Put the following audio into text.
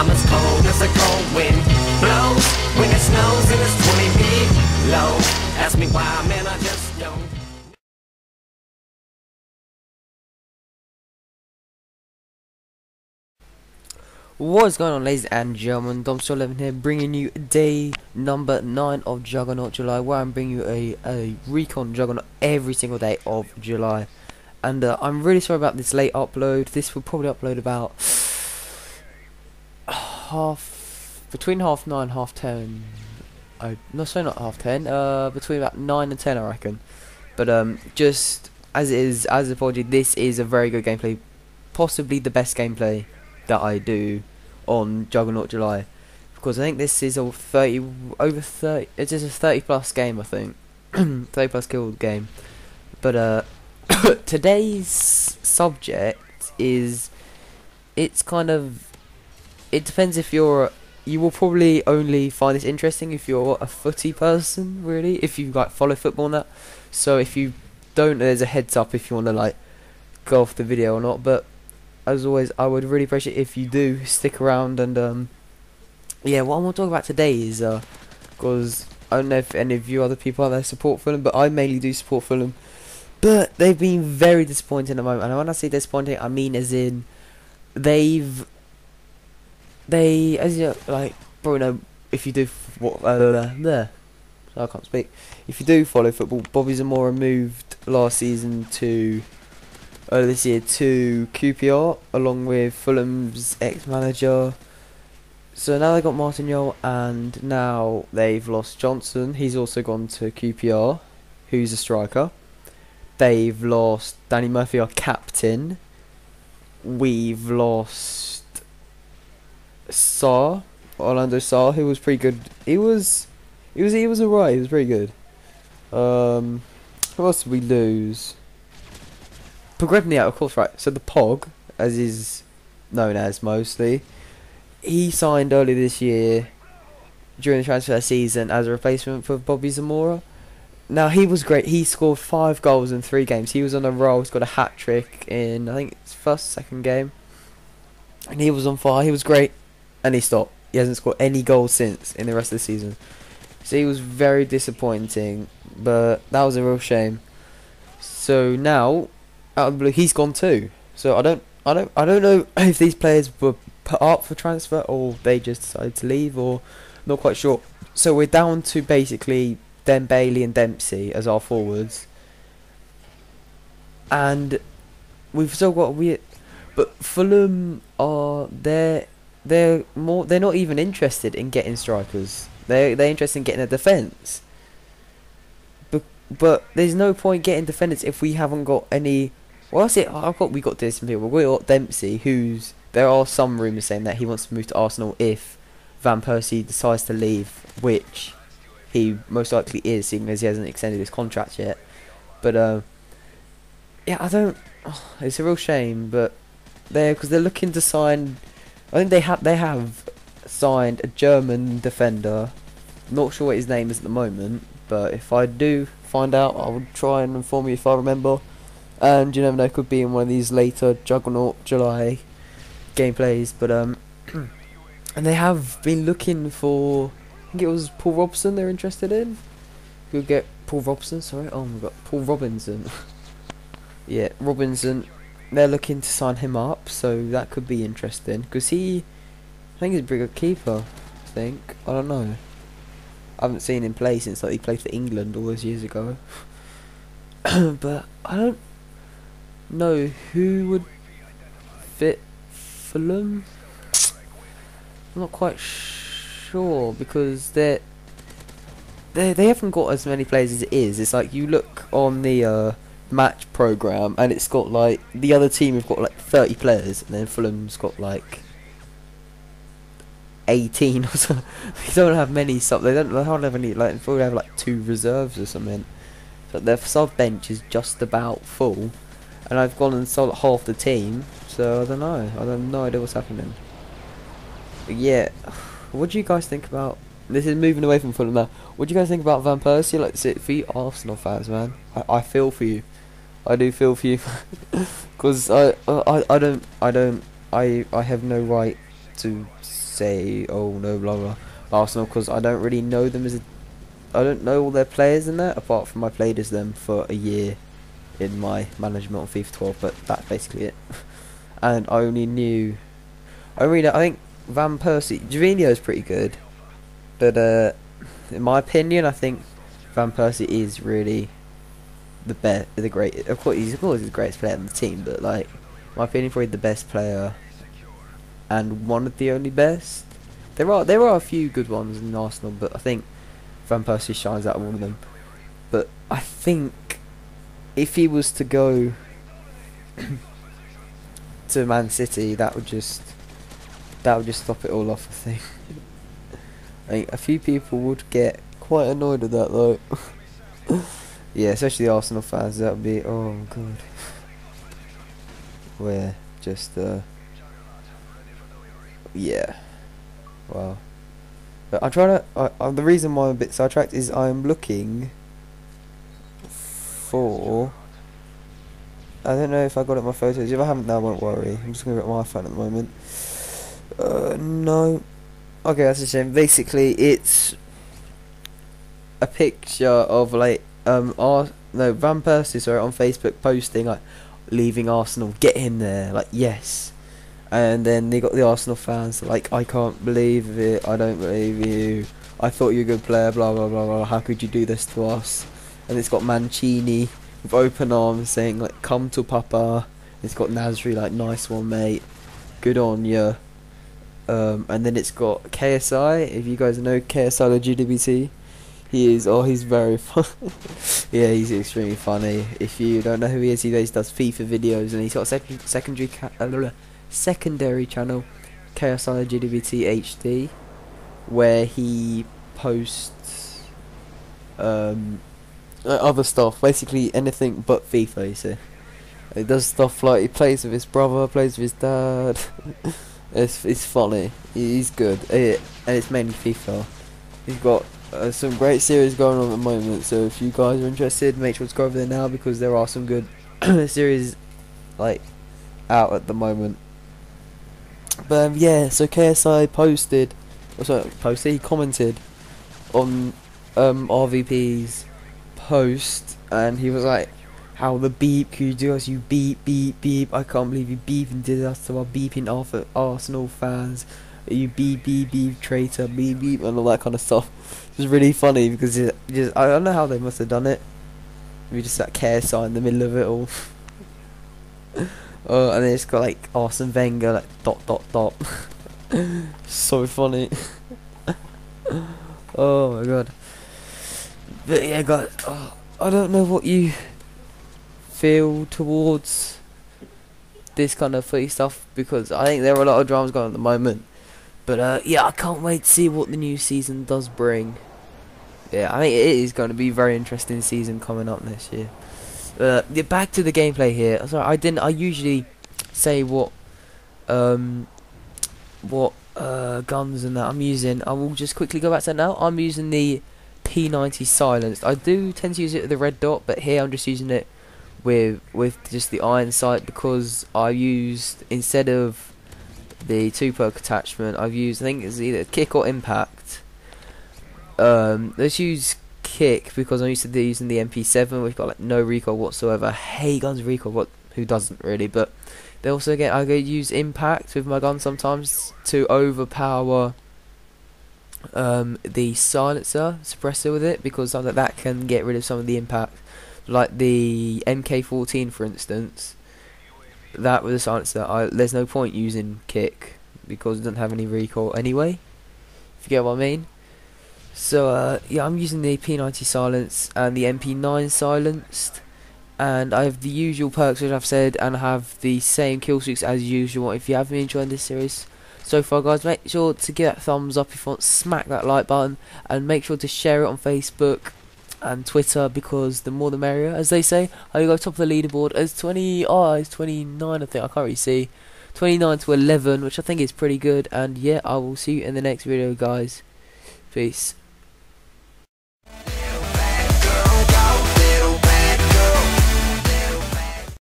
I'm as cold as a cold wind blows when it snows and it's 20 below. Ask me why, man, I just don't. What is going on, ladies and gentlemen? Domsteraw 11 here, bringing you day number 9 of JUG July, where I'm bringing you a recon Juggernaut every single day of July. And I'm really sorry about this late upload. This will probably upload about between half 9 and half 10. No, sorry, not half 10. Between about 9 and 10, I reckon. But just as it is, as I told you, this is a very good gameplay, possibly the best gameplay that I do on Juggernaut July, because I think this is a over 30. It is a 30 plus game, I think. 30 plus kill game. But today's subject is, it's kind of, it depends if you're, you will probably only find this interesting if you're a footy person, really, if you like follow football and that. So if you don't, there's a heads up if you want to like go off the video or not. But as always, I would really appreciate if you do stick around. And yeah, what I want to talk about today is because I don't know if any of you other people out there support Fulham, but I mainly do support Fulham. But they've been very disappointing at the moment, and when I say disappointing, I mean as in they, as you know, like, Bruno, if you do there, I can't speak. If you do follow football, Bobby Zamora moved last season to this year to QPR, along with Fulham's ex-manager. So now they got Martin Yole, and now they've lost Johnson. He's also gone to QPR, who's a striker. They've lost Danny Murphy, our captain. We've lost Orlando Sarr, who was pretty good. He was alright. He was pretty good. Who else did we lose? Pogrebny, of course, right. So the Pog, as is known as mostly, he signed early this year during the transfer season as a replacement for Bobby Zamora. Now, he was great. He scored 5 goals in 3 games. He was on a roll. He's got a hat-trick in, I think, his second game. And he was on fire. He was great. And he stopped. He hasn't scored any goals since in the rest of the season. So he was very disappointing. But that was a real shame. So now, out of the blue, he's gone too. So I don't know if these players were put up for transfer or they just decided to leave, or not quite sure. So we're down to basically Bailey and Dempsey as our forwards, and we've still got but Fulham are they're not even interested in getting strikers. They're interested in getting a defence. But there's no point getting defenders if we haven't got any. Well, we got this people. We got Dempsey, there are some rumours saying that he wants to move to Arsenal if Van Persie decides to leave, which he most likely is, seeing as he hasn't extended his contract yet. But yeah, it's a real shame, but because they're looking to sign. I think they have signed a German defender. Not sure what his name is at the moment, but if I do find out, I will try and inform you if I remember. And you never know, could be in one of these later Juggernaut July gameplays. But and they have been looking for, I think it was Paul Robson they're interested in. You'll get Paul Robson, sorry. Oh my god, Paul Robinson. Yeah, Robinson. They're looking to sign him up, so that could be interesting. Because I think he's a pretty good keeper, I think. I don't know. I haven't seen him play since he played for England all those years ago. But I don't know who would fit Fulham. I'm not quite sure, because they haven't got as many players as it is. It's like you look on the match program and it's got like the other team have got like 30 players, and then Fulham's got like 18 or something. They don't have many they don't have any, like, they probably have like 2 reserves or something. So their sub bench is just about full, and I've gone and sold half the team. So I don't know. I have no idea what's happening. But yeah, what do you guys think about? This is moving away from Fulham now. What do you guys think about Van Persie? Like, for you Arsenal fans, man, I feel for you. I do feel for you, because I have no right to say, oh no, blah blah, Arsenal, because I don't really know them I don't know all their players in there, apart from I played as them for a year in my management on FIFA 12, but that's basically it. And I think Van Persie, Jorginho is pretty good, but in my opinion, I think Van Persie is really the great. Of course, he's the greatest player on the team, but like, in my opinion, probably the best player, and one of the only best. There are a few good ones in Arsenal, but I think Van Persie shines out of all of them. But I think if he was to go to Man City, that would just stop it all off, I think. I think a few people would get quite annoyed at that though. Yeah, especially the Arsenal fans. That would be, oh god. We're just yeah. Wow. But I'm trying to. The reason why I'm a bit sidetracked is I'm looking for. I don't know if I got it in my photos. If I haven't, now, won't worry. I'm just going to get my phone at the moment. No. Okay, that's a shame. Basically, it's a picture of like Van Persie, sorry, on Facebook posting like leaving Arsenal, get in there, like yes. And then they got the Arsenal fans like, I can't believe it, I don't believe you, I thought you were a good player, blah blah blah blah, how could you do this to us? And it's got Mancini with open arms saying like, come to Papa. It's got Nasri like, nice one mate, good on ya. And then it's got KSI, if you guys know KSI the GWT, he's very fun. Yeah, he's extremely funny. If you don't know who he is does FIFA videos, and he's got a secondary channel, KSI GWT HD, where he posts other stuff, basically anything but FIFA, you see. He does stuff like he plays with his brother, plays with his dad. It's funny. He's good, and it's mainly FIFA. He's got some great series going on at the moment, so if you guys are interested, make sure to go over there now, because there are some good series like out at the moment. But yeah, so KSI he commented on RVP's post, and he was like, how the beep, could you do us, you beep beep beep, I can't believe you beep and did us to our beeping Arsenal fans, you beep beep beep traitor, beep beep, and all that kind of stuff. It was really funny because I don't know how they must have done it. We just that KSI in the middle of it all. And then it's got like Arsene Wenger like dot dot dot. So funny. Oh my god. But yeah guys, I don't know what you feel towards this kind of footy stuff, because I think there are a lot of dramas going on at the moment. But yeah, I can't wait to see what the new season does bring. Yeah, I think it is going to be a very interesting season coming up this year. Yeah, back to the gameplay here. Sorry, I usually say what guns and that I'm using. I will just quickly go back to that now. I'm using the P90 silenced. I do tend to use it with the red dot, but here I'm just using it with just the iron sight, because I used, instead of the 2-perk attachment, I've used, I think it's either kick or impact. Let's use kick, because I'm used to using the MP7, which got like no recoil whatsoever. I hate guns with recoil, who doesn't really? But they also I go use impact with my gun sometimes to overpower the silencer suppressor with it, because something like that can get rid of some of the impact, like the MK14 for instance. That with a silencer, there's no point using kick because it doesn't have any recoil anyway, if you get what I mean. So yeah, I'm using the P90 silence and the MP9 silenced, and I have the usual perks which I've said, and I have the same kill streaks as usual. If you have been enjoying this series so far guys, make sure to give that thumbs up if you want, smack that like button, and make sure to share it on Facebook and Twitter, because the more the merrier, as they say. I go top of the leaderboard as 29 I think, I can't really see, 29 to 11, which I think is pretty good. And yeah, I will see you in the next video guys. Peace.